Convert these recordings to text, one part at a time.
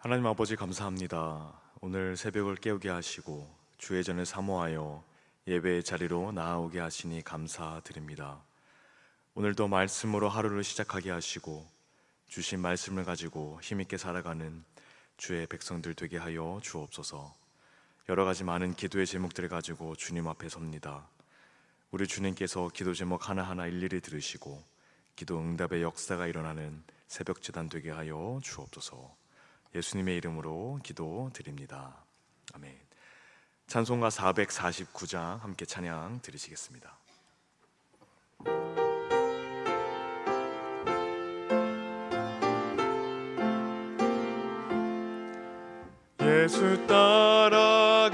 하나님 아버지 감사합니다. 오늘 새벽을 깨우게 하시고 주의 전을 사모하여 예배의 자리로 나아오게 하시니 감사드립니다. 오늘도 말씀으로 하루를 시작하게 하시고 주신 말씀을 가지고 힘있게 살아가는 주의 백성들 되게 하여 주옵소서. 여러 가지 많은 기도의 제목들을 가지고 주님 앞에 섭니다. 우리 주님께서 기도 제목 하나하나 일일이 들으시고 기도 응답의 역사가 일어나는 새벽 제단 되게 하여 주옵소서. 예수님의 이름으로 기도드립니다. 아멘. 찬송가 449장 함께 찬양 드리시겠습니다. 예수 따라가며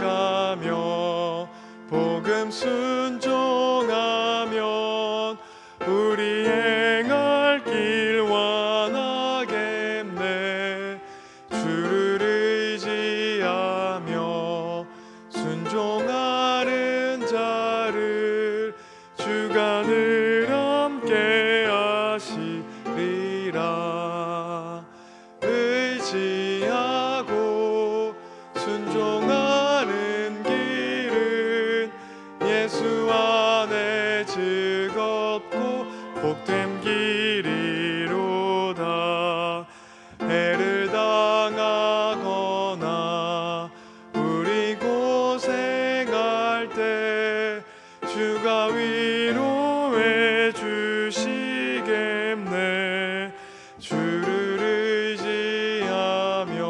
복음 순종하면 우리 행할 길 완하겠네. 주를 의지하며 순종하는 자를 주가 늘 함께 하시리라. 의지하고 순종하는 길은 예수 안에 즐겁고 복된 길이로다. 해를 당하거나 우리 고생할 때 주가 위로해 주시겠네. 주를 의지하며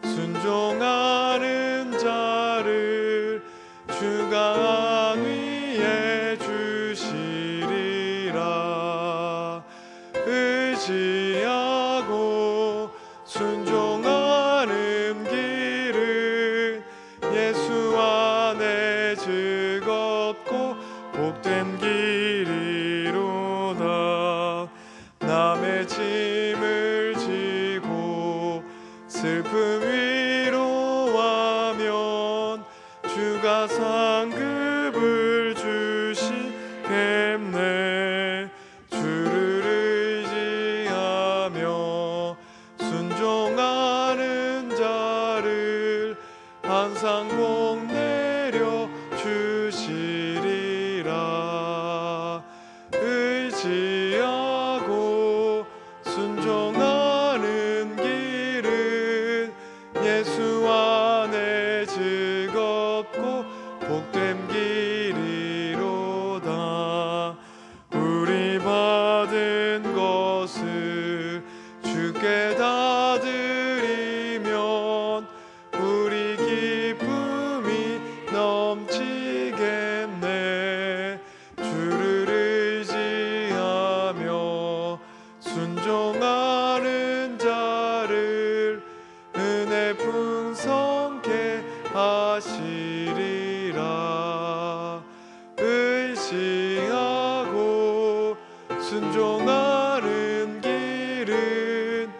순종하는 자를 주가 안위해 주시리라. 의지하고 순종하는 길은 예수 안에 즐겁고 복된 길이로다. 남의 짐을 지고 슬픔 위로하면 주가 상급을 주시겠네. 주를 의지하며 순종하는 자를 항상 복 내려 주시리라. 의지하고 순종하는 길은 예수 안에 즐겁고 복된 길이로다. 우리 받은 것을 주께 다 드리면 우리 기쁨이 넘치겠네. 주를 의지하며 순종하는 자를 은혜 풍성케 하시리라. 의지하고 순종하는 길은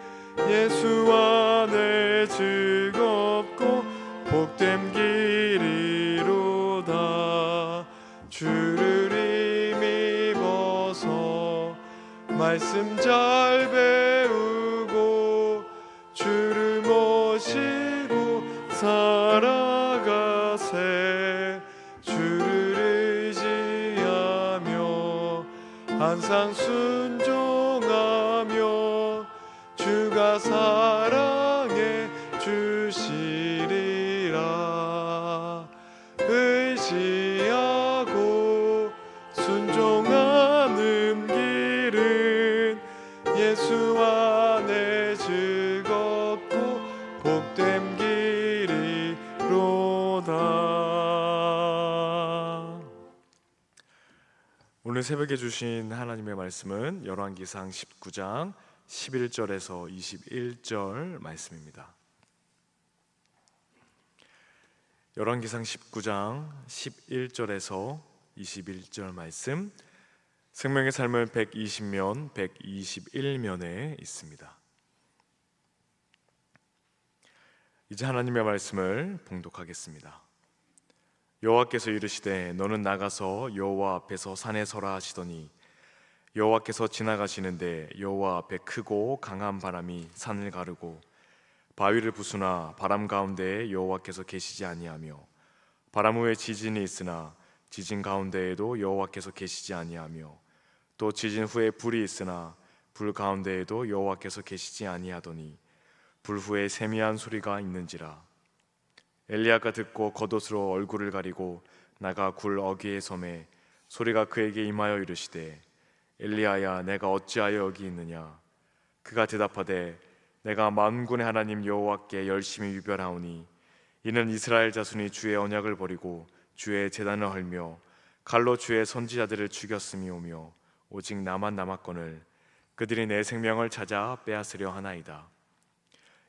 예수 안에 즐겁고 복된 길이로다. 주를 힘입어서 말씀 잘 배우고 주를 모시고 살아가세. 주를 의지하며 항상 순종하며 주가 사랑해 주시리라. 의지하고 순종하는 길은 예수 안에 즐겁고 복된 길이로다. 오늘 새벽에 주신 하나님의 말씀은 열왕기상 19장 11절에서 21절 말씀입니다. 열왕기상 19장 11절에서 21절 말씀, 생명의 삶을 120면 121면에 있습니다. 이제 하나님의 말씀을 봉독하겠습니다. 여호와께서 이르시되 너는 나가서 여호와 앞에서 산에 서라 하시더니 여호와께서 지나가시는데 여호와 앞에 크고 강한 바람이 산을 가르고 바위를 부수나 바람 가운데에 여호와께서 계시지 아니하며 바람 후에 지진이 있으나 지진 가운데에도 여호와께서 계시지 아니하며 또 지진 후에 불이 있으나 불 가운데에도 여호와께서 계시지 아니하더니 불 후에 세미한 소리가 있는지라. 엘리야가 듣고 겉옷으로 얼굴을 가리고 나가 굴 어귀에 섬에 소리가 그에게 임하여 이르시되 엘리야야 내가 어찌하여 여기 있느냐. 그가 대답하되 내가 만군의 하나님 여호와께 열심히 유별하오니 이는 이스라엘 자손이 주의 언약을 버리고 주의 제단을 헐며 칼로 주의 선지자들을 죽였음이오며 오직 나만 남았거늘 그들이 내 생명을 찾아 빼앗으려 하나이다.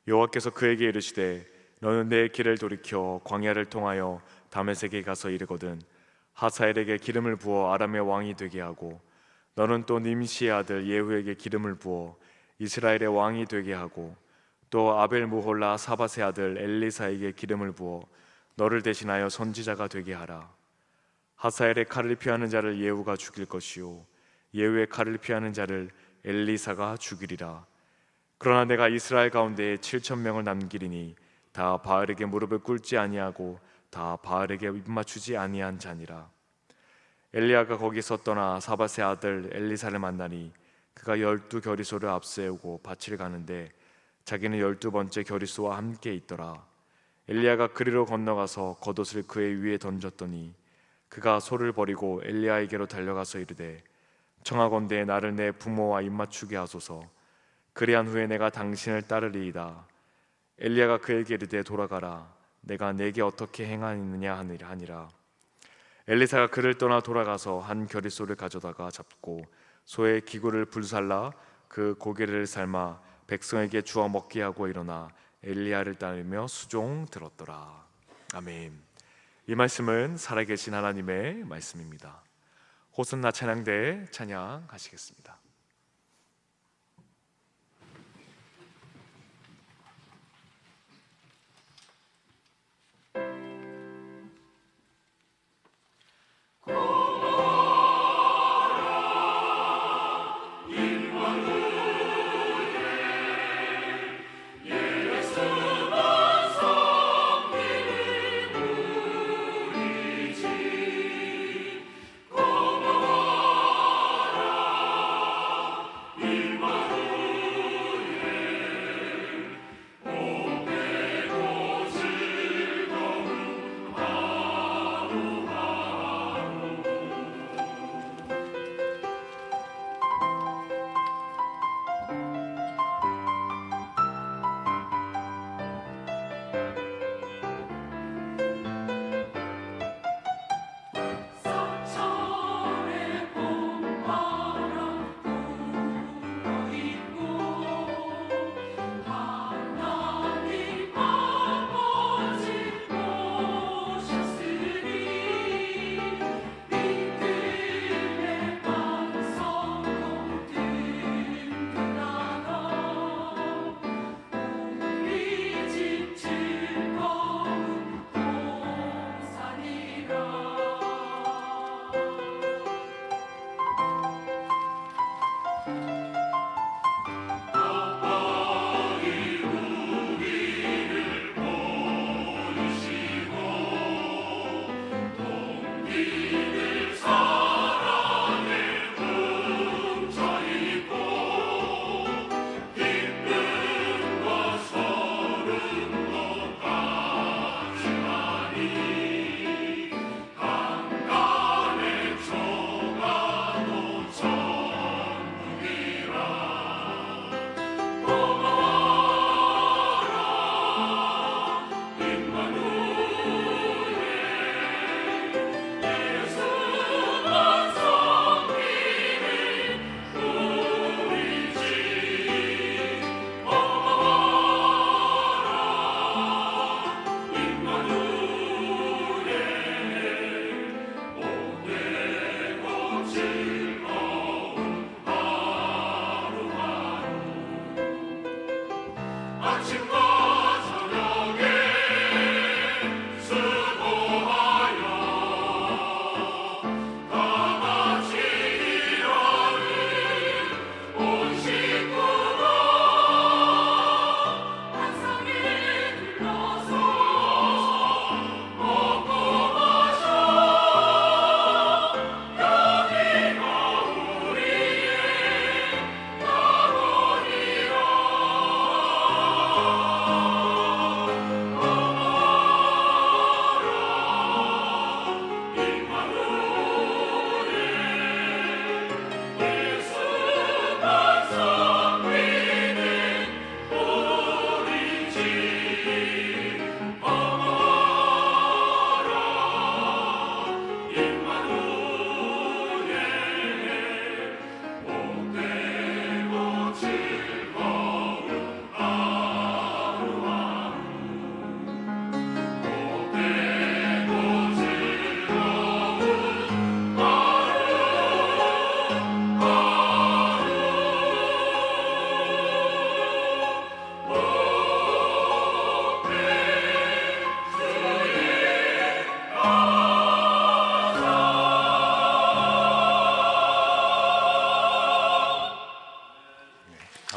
여호와께서 그에게 이르시되 너는 내 길을 돌이켜 광야를 통하여 다메섹에 가서 이르거든 하사엘에게 기름을 부어 아람의 왕이 되게 하고 너는 또 님시의 아들 예후에게 기름을 부어 이스라엘의 왕이 되게 하고 또 아벨 무홀라 사밧의 아들 엘리사에게 기름을 부어 너를 대신하여 선지자가 되게 하라. 하사엘의 칼을 피하는 자를 예후가 죽일 것이요 예후의 칼을 피하는 자를 엘리사가 죽이리라. 그러나 내가 이스라엘 가운데에 7,000명을 남기리니 다 바알에게 무릎을 꿇지 아니하고 다 바알에게 입맞추지 아니한 자니라. 엘리야가 거기서 떠나 사밧의 아들 엘리사를 만나니 그가 12 겨리소를 앞세우고 밭을 가는데 자기는 12번째 겨리소와 함께 있더라. 엘리야가 그리로 건너가서 겉옷을 그의 위에 던졌더니 그가 소를 버리고 엘리야에게로 달려가서 이르되 청하건대 나를 내 부모와 입맞추게 하소서. 그리한 후에 내가 당신을 따르리이다. 엘리야가 그에게 이르되 돌아가라. 내가 내게 어떻게 행하느냐 하니라. 엘리사가 그를 떠나 돌아가서 한 겨리소를 가져다가 잡고 소의 기구를 불살라 그 고기를 삶아 백성에게 주어 먹게 하고 일어나 엘리야를 따르며 수종 들었더라. 아멘. 이 말씀은 살아계신 하나님의 말씀입니다. 호선나 찬양대 찬양하시겠습니다.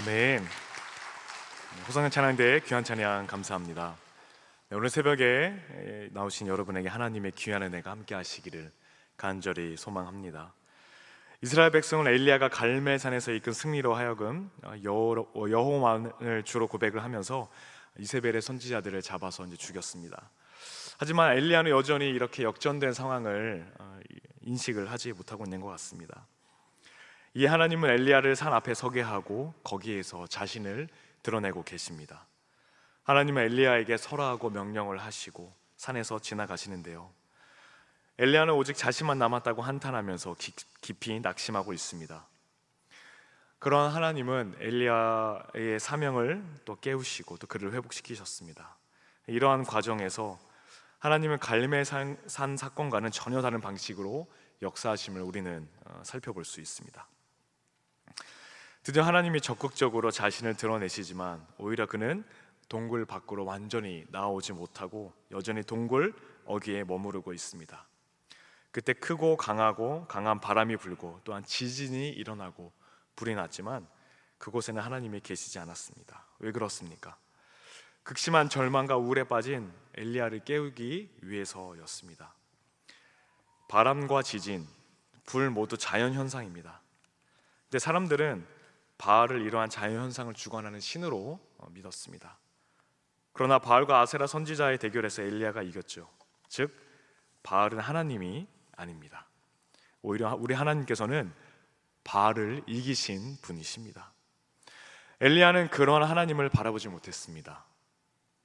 아멘. 호성현 찬양대의 귀한 찬양 감사합니다. 오늘 새벽에 나오신 여러분에게 하나님의 귀한 은혜가 함께 하시기를 간절히 소망합니다. 이스라엘 백성은 엘리야가 갈멜산에서 이끈 승리로 하여금 여호와만을 주로 고백을 하면서 이세벨의 선지자들을 잡아서 죽였습니다. 하지만 엘리야는 여전히 이렇게 역전된 상황을 인식을 하지 못하고 있는 것 같습니다. 이 하나님은 엘리야를 산 앞에 서게 하고 거기에서 자신을 드러내고 계십니다. 하나님은 엘리야에게 설하고 명령을 하시고 산에서 지나가시는데요, 엘리야는 오직 자신만 남았다고 한탄하면서 깊이 낙심하고 있습니다. 그런 하나님은 엘리야의 사명을 또 깨우시고 또 그를 회복시키셨습니다. 이러한 과정에서 하나님은 갈멜산 사건과는 전혀 다른 방식으로 역사하심을 우리는 살펴볼 수 있습니다. 드디어 하나님이 적극적으로 자신을 드러내시지만 오히려 그는 동굴 밖으로 완전히 나오지 못하고 여전히 동굴 어귀에 머무르고 있습니다. 그때 크고 강한 바람이 불고 또한 지진이 일어나고 불이 났지만 그곳에는 하나님이 계시지 않았습니다. 왜 그렇습니까? 극심한 절망과 우울에 빠진 엘리야를 깨우기 위해서였습니다. 바람과 지진, 불 모두 자연현상입니다. 근데 사람들은 바알을 이러한 자연현상을 주관하는 신으로 믿었습니다. 그러나 바알과 아세라 선지자의 대결에서 엘리야가 이겼죠. 즉 바알은 하나님이 아닙니다. 오히려 우리 하나님께서는 바알을 이기신 분이십니다. 엘리야는 그러한 하나님을 바라보지 못했습니다.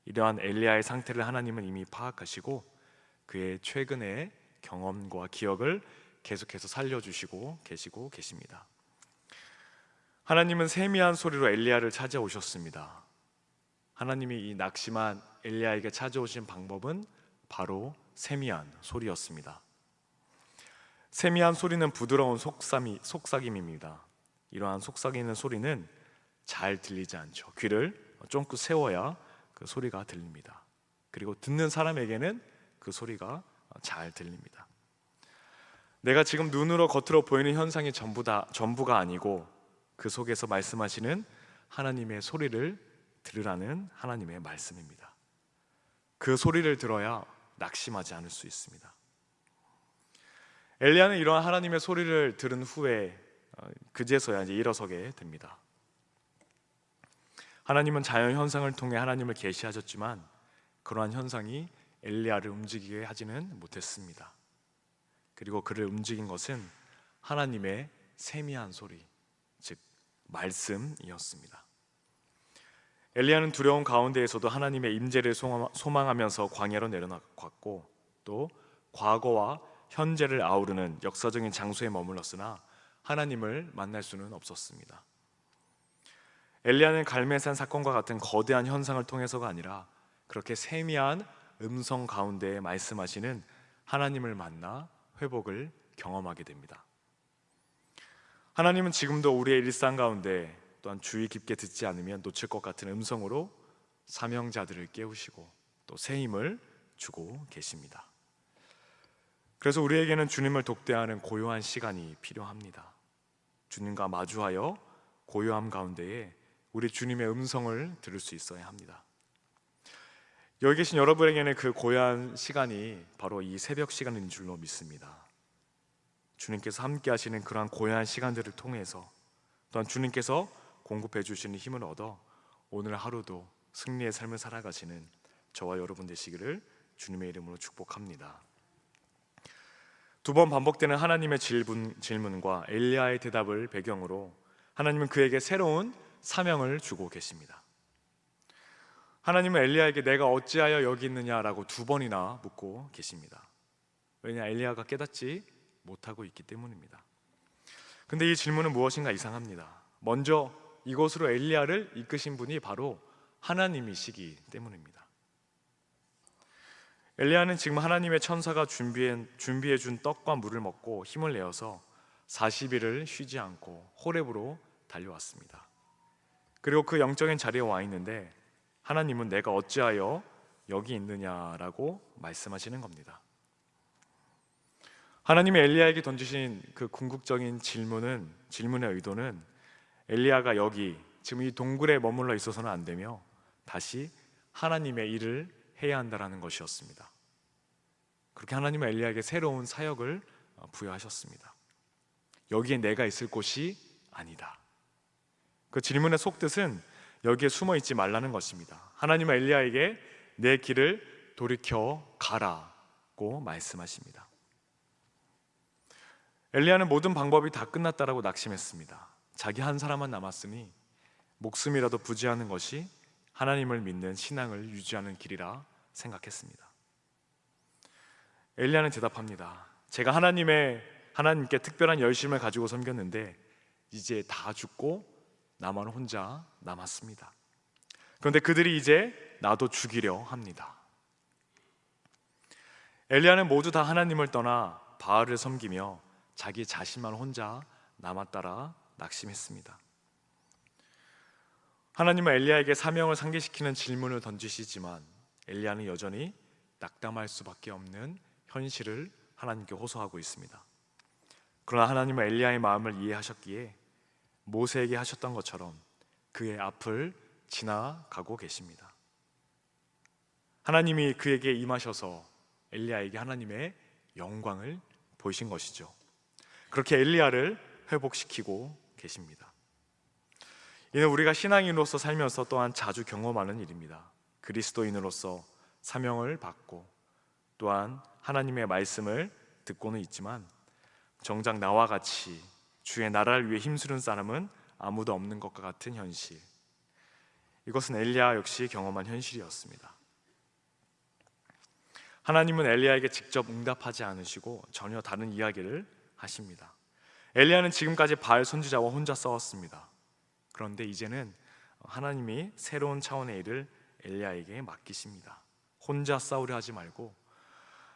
이러한 엘리야의 상태를 하나님은 이미 파악하시고 그의 최근의 경험과 기억을 계속해서 살려주시고 계십니다. 하나님은 세미한 소리로 엘리야를 찾아오셨습니다. 하나님이 이 낙심한 엘리야에게 찾아오신 방법은 바로 세미한 소리였습니다. 세미한 소리는 부드러운 속삭임입니다. 이러한 속삭이는 소리는 잘 들리지 않죠. 귀를 쫑긋 세워야 그 소리가 들립니다. 그리고 듣는 사람에게는 그 소리가 잘 들립니다. 내가 지금 눈으로 겉으로 보이는 현상이 전부가 아니고 그 속에서 말씀하시는 하나님의 소리를 들으라는 하나님의 말씀입니다. 그 소리를 들어야 낙심하지 않을 수 있습니다. 엘리야는 이러한 하나님의 소리를 들은 후에 그제서야 일어서게 됩니다. 하나님은 자연 현상을 통해 하나님을 계시하셨지만 그러한 현상이 엘리야를 움직이게 하지는 못했습니다. 그리고 그를 움직인 것은 하나님의 세미한 소리, 즉 말씀이었습니다. 엘리야는 두려운 가운데에서도 하나님의 임재를 소망하면서 광야로 내려갔고 또 과거와 현재를 아우르는 역사적인 장소에 머물렀으나 하나님을 만날 수는 없었습니다. 엘리야는 갈멜산 사건과 같은 거대한 현상을 통해서가 아니라 그렇게 세미한 음성 가운데 말씀하시는 하나님을 만나 회복을 경험하게 됩니다. 하나님은 지금도 우리의 일상 가운데 또한 주의 깊게 듣지 않으면 놓칠 것 같은 음성으로 사명자들을 깨우시고 또 새 힘을 주고 계십니다. 그래서 우리에게는 주님을 독대하는 고요한 시간이 필요합니다. 주님과 마주하여 고요함 가운데에 우리 주님의 음성을 들을 수 있어야 합니다. 여기 계신 여러분에게는 그 고요한 시간이 바로 이 새벽 시간인 줄로 믿습니다. 주님께서 함께 하시는 그러한 고요한 시간들을 통해서 또한 주님께서 공급해 주시는 힘을 얻어 오늘 하루도 승리의 삶을 살아가시는 저와 여러분 되시기를 주님의 이름으로 축복합니다. 두 번 반복되는 하나님의 질문과 엘리야의 대답을 배경으로 하나님은 그에게 새로운 사명을 주고 계십니다. 하나님은 엘리야에게 내가 어찌하여 여기 있느냐라고 두 번이나 묻고 계십니다. 왜냐, 엘리야가 깨닫지 못하고 있기 때문입니다. 근데 이 질문은 무엇인가 이상합니다. 먼저 이곳으로 엘리야를 이끄신 분이 바로 하나님이시기 때문입니다. 엘리야는 지금 하나님의 천사가 준비해 준 떡과 물을 먹고 힘을 내어서 40일을 쉬지 않고 호렙으로 달려왔습니다. 그리고 그 영적인 자리에 와 있는데 하나님은 내가 어찌하여 여기 있느냐라고 말씀하시는 겁니다. 하나님이 엘리야에게 던지신 그 궁극적인 질문의 의도는 엘리야가 여기 지금 이 동굴에 머물러 있어서는 안 되며 다시 하나님의 일을 해야 한다라는 것이었습니다. 그렇게 하나님은 엘리야에게 새로운 사역을 부여하셨습니다. 여기에 내가 있을 곳이 아니다. 그 질문의 속뜻은 여기에 숨어 있지 말라는 것입니다. 하나님은 엘리야에게 내 길을 돌이켜 가라고 말씀하십니다. 엘리야는 모든 방법이 다 끝났다라고 낙심했습니다. 자기 한 사람만 남았으니 목숨이라도 부지하는 것이 하나님을 믿는 신앙을 유지하는 길이라 생각했습니다. 엘리야는 대답합니다. 제가 하나님께 특별한 열심을 가지고 섬겼는데 이제 다 죽고 나만 혼자 남았습니다. 그런데 그들이 이제 나도 죽이려 합니다. 엘리야는 모두 다 하나님을 떠나 바알을 섬기며 자기 자신만 혼자 남았다라 낙심했습니다. 하나님은 엘리야에게 사명을 상기시키는 질문을 던지시지만 엘리야는 여전히 낙담할 수밖에 없는 현실을 하나님께 호소하고 있습니다. 그러나 하나님은 엘리야의 마음을 이해하셨기에 모세에게 하셨던 것처럼 그의 앞을 지나가고 계십니다. 하나님이 그에게 임하셔서 엘리야에게 하나님의 영광을 보이신 것이죠. 그렇게 엘리야를 회복시키고 계십니다. 이는 우리가 신앙인으로서 살면서 또한 자주 경험하는 일입니다. 그리스도인으로서 사명을 받고 또한 하나님의 말씀을 듣고는 있지만 정작 나와 같이 주의 나라를 위해 힘쓰는 사람은 아무도 없는 것과 같은 현실, 이것은 엘리야 역시 경험한 현실이었습니다. 하나님은 엘리야에게 직접 응답하지 않으시고 전혀 다른 이야기를 하십니다. 엘리야는 지금까지 바알 선지자와 혼자 싸웠습니다. 그런데 이제는 하나님이 새로운 차원의 일을 엘리야에게 맡기십니다. 혼자 싸우려 하지 말고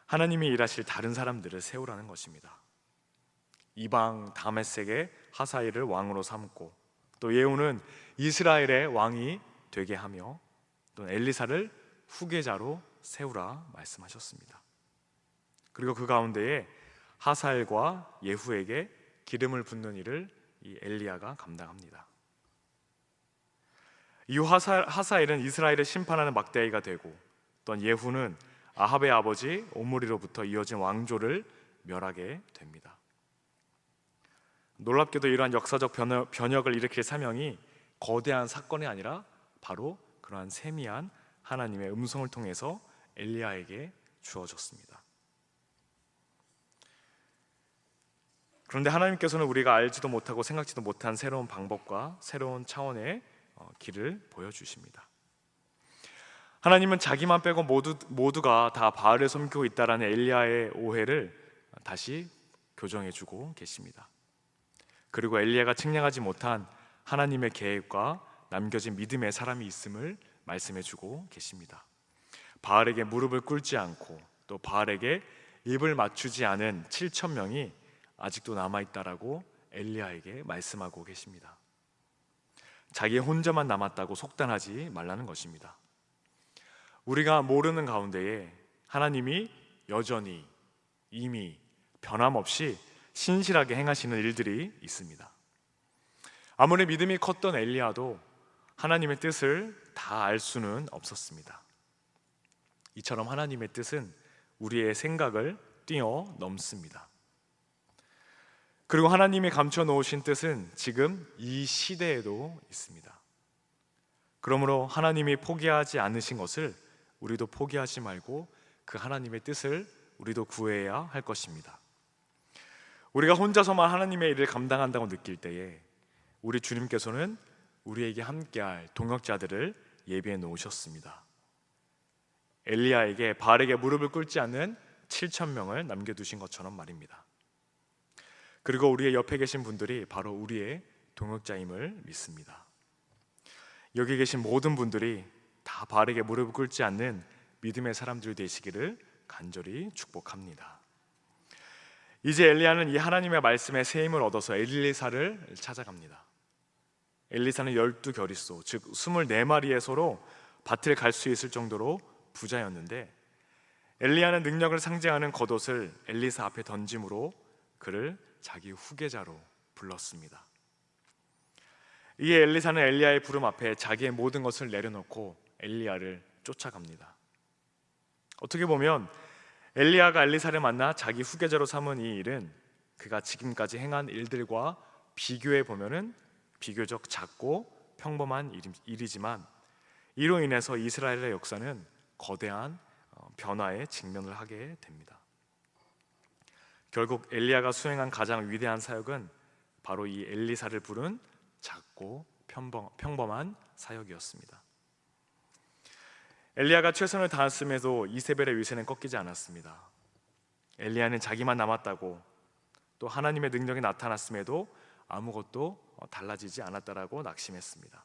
하나님이 일하실 다른 사람들을 세우라는 것입니다. 이방 다메섹의 하사엘을 왕으로 삼고 또 예후는 이스라엘의 왕이 되게 하며 또 엘리사를 후계자로 세우라 말씀하셨습니다. 그리고 그 가운데에 하사엘과 예후에게 기름을 붓는 일을 이 엘리야가 감당합니다. 이후 하사엘은 이스라엘을 심판하는 막대기가 되고 또 예후는 아합의 아버지 오므리로부터 이어진 왕조를 멸하게 됩니다. 놀랍게도 이러한 역사적 변혁을 일으킬 사명이 거대한 사건이 아니라 바로 그러한 세미한 하나님의 음성을 통해서 엘리야에게 주어졌습니다. 그런데 하나님께서는 우리가 알지도 못하고 생각지도 못한 새로운 방법과 새로운 차원의 길을 보여주십니다. 하나님은 자기만 빼고 모두가 다 바알을 섬기고 있다라는 엘리야의 오해를 다시 교정해주고 계십니다. 그리고 엘리야가 측량하지 못한 하나님의 계획과 남겨진 믿음의 사람이 있음을 말씀해주고 계십니다. 바알에게 무릎을 꿇지 않고 또 바알에게 입을 맞추지 않은 7천 명이 아직도 남아있다라고 엘리야에게 말씀하고 계십니다. 자기 혼자만 남았다고 속단하지 말라는 것입니다. 우리가 모르는 가운데에 하나님이 여전히 이미 변함없이 신실하게 행하시는 일들이 있습니다. 아무리 믿음이 컸던 엘리야도 하나님의 뜻을 다 알 수는 없었습니다. 이처럼 하나님의 뜻은 우리의 생각을 뛰어넘습니다. 그리고 하나님이 감춰 놓으신 뜻은 지금 이 시대에도 있습니다. 그러므로 하나님이 포기하지 않으신 것을 우리도 포기하지 말고 그 하나님의 뜻을 우리도 구해야 할 것입니다. 우리가 혼자서만 하나님의 일을 감당한다고 느낄 때에 우리 주님께서는 우리에게 함께할 동역자들을 예비해 놓으셨습니다. 엘리야에게 바알에게 무릎을 꿇지 않는 7천 명을 남겨두신 것처럼 말입니다. 그리고 우리의 옆에 계신 분들이 바로 우리의 동역자임을 믿습니다. 여기 계신 모든 분들이 다 바알에게 무릎을 꿇지 않는 믿음의 사람들 되시기를 간절히 축복합니다. 이제 엘리야는 이 하나님의 말씀에 새 힘을 얻어서 엘리사를 찾아갑니다. 엘리사는 12겨릿소, 즉 24마리의 소로 밭을 갈 수 있을 정도로 부자였는데 엘리야는 능력을 상징하는 겉옷을 엘리사 앞에 던짐으로 그를 자기 후계자로 불렀습니다. 이에 엘리사는 엘리야의 부름 앞에 자기의 모든 것을 내려놓고 엘리야를 쫓아갑니다. 어떻게 보면 엘리야가 엘리사를 만나 자기 후계자로 삼은 이 일은 그가 지금까지 행한 일들과 비교해 보면은 비교적 작고 평범한 일이지만 이로 인해서 이스라엘의 역사는 거대한 변화에 직면을 하게 됩니다. 결국 엘리야가 수행한 가장 위대한 사역은 바로 이 엘리사를 부른 작고 평범한 사역이었습니다. 엘리야가 최선을 다했음에도 이세벨의 위세는 꺾이지 않았습니다. 엘리야는 자기만 남았다고, 또 하나님의 능력이 나타났음에도 아무것도 달라지지 않았다라고 낙심했습니다.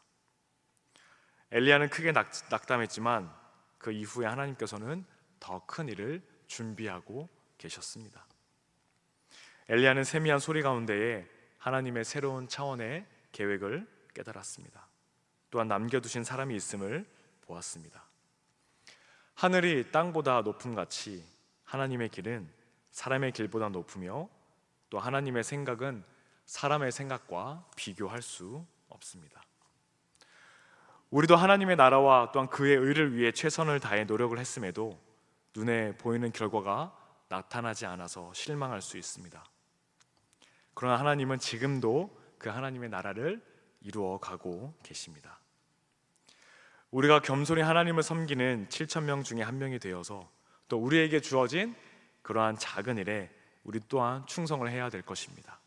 엘리야는 크게 낙담했지만 그 이후에 하나님께서는 더 큰 일을 준비하고 계셨습니다. 엘리야는 세미한 소리 가운데에 하나님의 새로운 차원의 계획을 깨달았습니다. 또한 남겨두신 사람이 있음을 보았습니다. 하늘이 땅보다 높음같이 하나님의 길은 사람의 길보다 높으며 또 하나님의 생각은 사람의 생각과 비교할 수 없습니다. 우리도 하나님의 나라와 또한 그의 의를 위해 최선을 다해 노력을 했음에도 눈에 보이는 결과가 나타나지 않아서 실망할 수 있습니다. 그러나 하나님은 지금도 그 하나님의 나라를 이루어 가고 계십니다. 우리가 겸손히 하나님을 섬기는 7,000명 중에 한 명이 되어서 또 우리에게 주어진 그러한 작은 일에 우리 또한 충성을 해야 될 것입니다.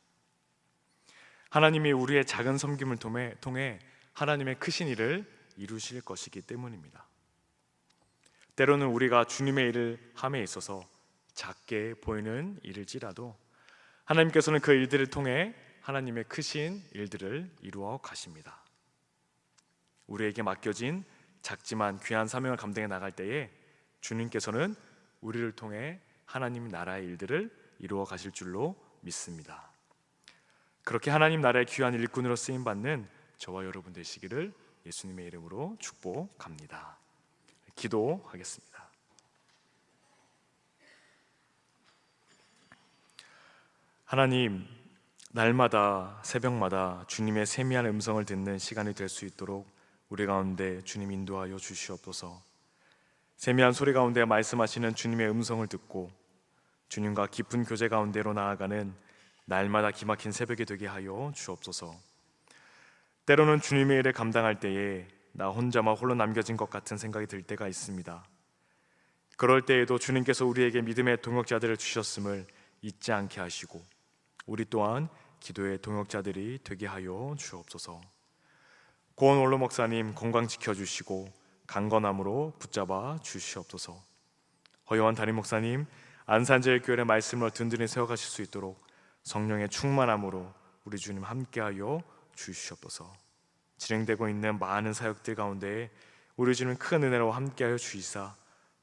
하나님이 우리의 작은 섬김을 통해 하나님의 크신 일을 이루실 것이기 때문입니다. 때로는 우리가 주님의 일을 함에 있어서 작게 보이는 일일지라도 하나님께서는 그 일들을 통해 하나님의 크신 일들을 이루어 가십니다. 우리에게 맡겨진 작지만 귀한 사명을 감당해 나갈 때에 주님께서는 우리를 통해 하나님 나라의 일들을 이루어 가실 줄로 믿습니다. 그렇게 하나님 나라의 귀한 일꾼으로 쓰임받는 저와 여러분 되시기를 예수님의 이름으로 축복합니다. 기도하겠습니다. 하나님, 날마다 새벽마다 주님의 세미한 음성을 듣는 시간이 될 수 있도록 우리 가운데 주님 인도하여 주시옵소서. 세미한 소리 가운데 말씀하시는 주님의 음성을 듣고 주님과 깊은 교제 가운데로 나아가는 날마다 기막힌 새벽이 되게 하여 주옵소서. 때로는 주님의 일을 감당할 때에 나 혼자만 홀로 남겨진 것 같은 생각이 들 때가 있습니다. 그럴 때에도 주님께서 우리에게 믿음의 동역자들을 주셨음을 잊지 않게 하시고 우리 또한 기도의 동역자들이 되게 하여 주옵소서. 고원 원로 목사님 건강 지켜주시고 강건함으로 붙잡아 주시옵소서. 허요한 담임 목사님 안산제일교회의 말씀을 든든히 세워가실 수 있도록 성령의 충만함으로 우리 주님 함께하여 주시옵소서. 진행되고 있는 많은 사역들 가운데 우리 주님 큰 은혜로 함께하여 주시사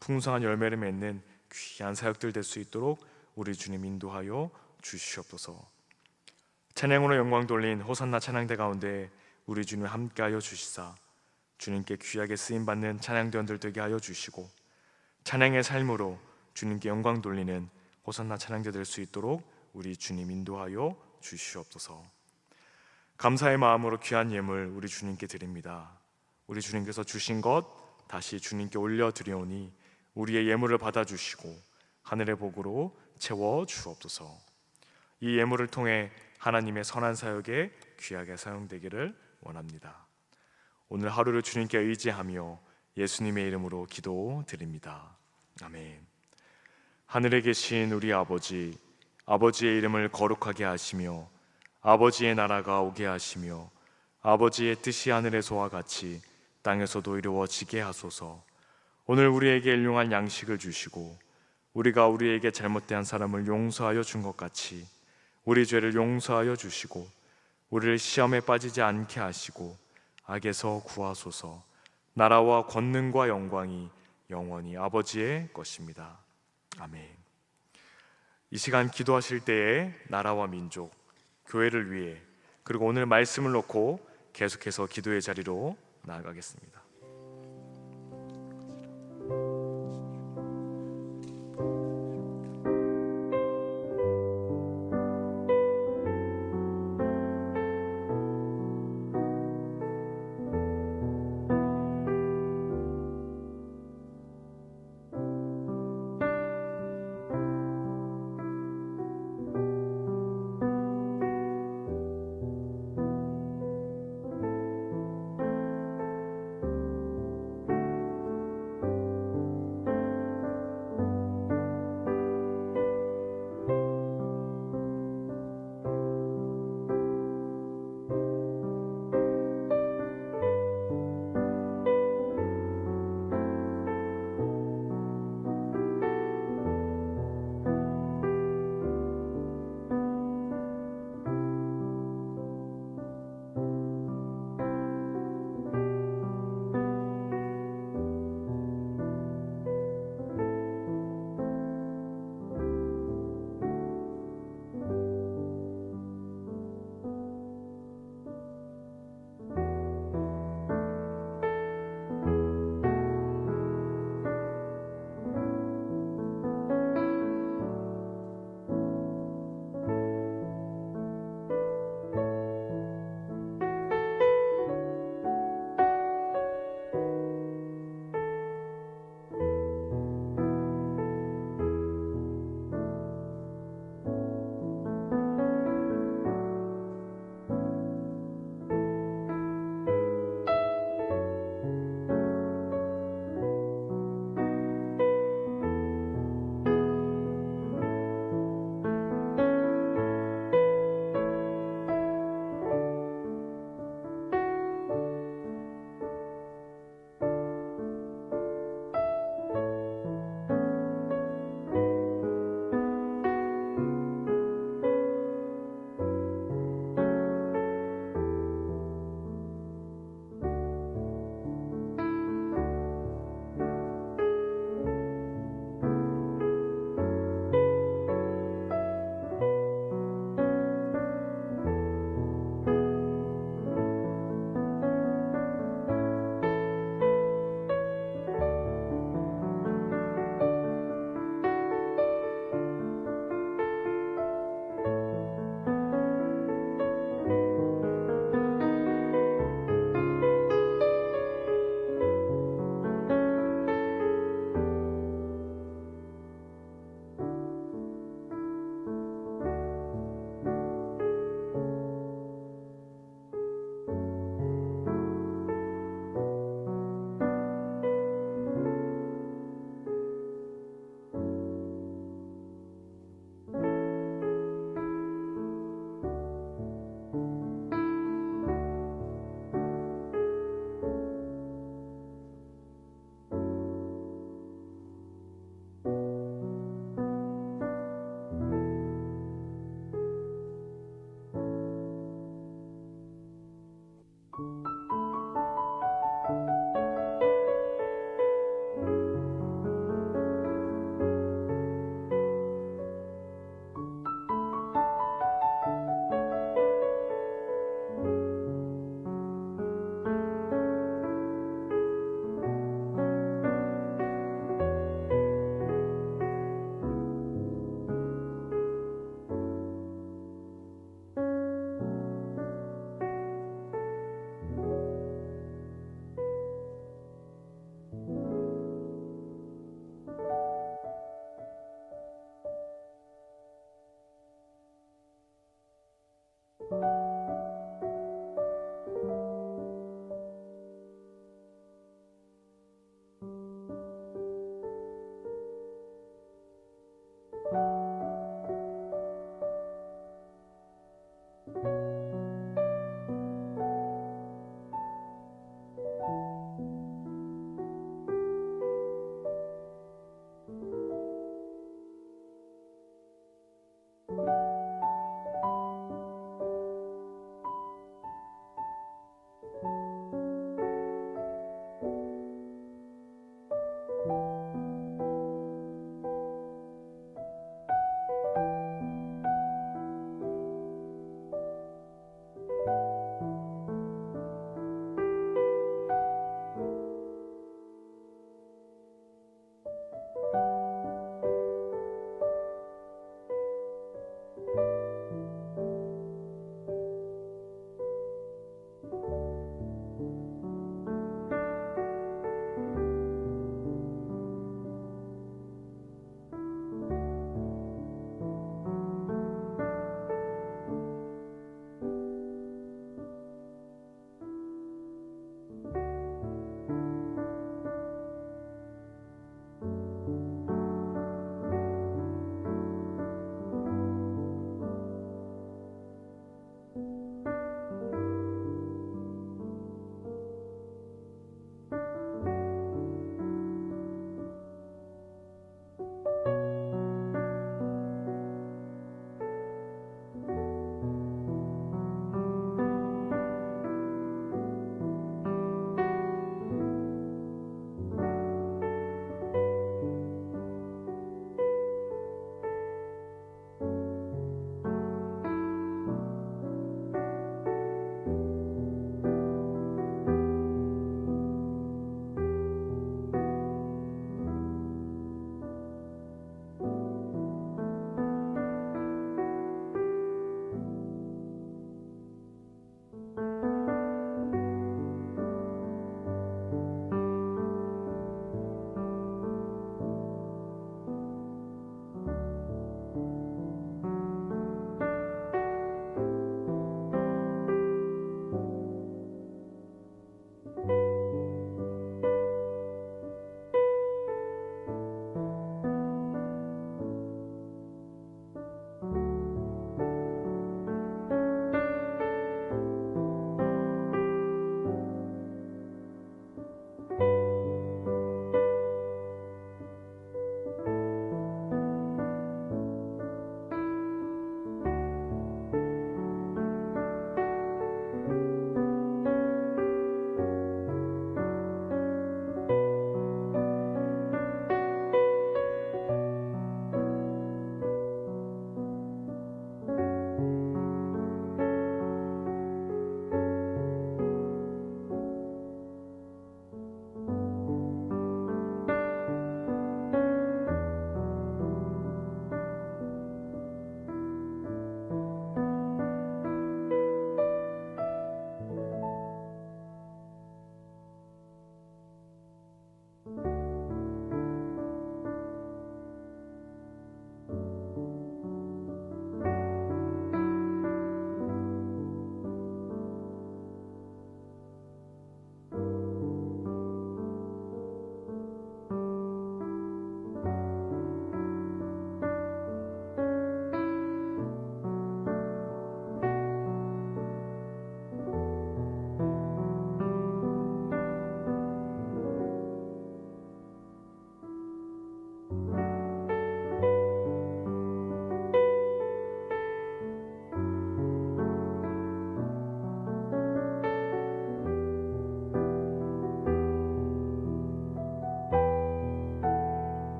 풍성한 열매를 맺는 귀한 사역들 될 수 있도록 우리 주님 인도하여 주시옵소서. 찬양으로 영광 돌린 호산나 찬양대 가운데 우리 주님 함께하여 주시사 주님께 귀하게 쓰임받는 찬양대원들 되게 하여 주시고 찬양의 삶으로 주님께 영광 돌리는 호산나 찬양대 될 수 있도록 우리 주님 인도하여 주시옵소서. 감사의 마음으로 귀한 예물 우리 주님께 드립니다. 우리 주님께서 주신 것 다시 주님께 올려드리오니 우리의 예물을 받아주시고 하늘의 복으로 채워 주옵소서. 이 예물을 통해 하나님의 선한 사역에 귀하게 사용되기를 원합니다. 오늘 하루를 주님께 의지하며 예수님의 이름으로 기도드립니다. 아멘. 하늘에 계신 우리 아버지, 아버지의 이름을 거룩하게 하시며 아버지의 나라가 오게 하시며 아버지의 뜻이 하늘에서와 같이 땅에서도 이루어지게 하소서. 오늘 우리에게 일용할 양식을 주시고 우리가 우리에게 잘못된 사람을 용서하여 준 것 같이 우리 죄를 용서하여 주시고 우리를 시험에 빠지지 않게 하시고 악에서 구하소서. 나라와 권능과 영광이 영원히 아버지의 것입니다. 아멘. 이 시간 기도하실 때에 나라와 민족, 교회를 위해 그리고 오늘 말씀을 놓고 계속해서 기도의 자리로 나아가겠습니다. you.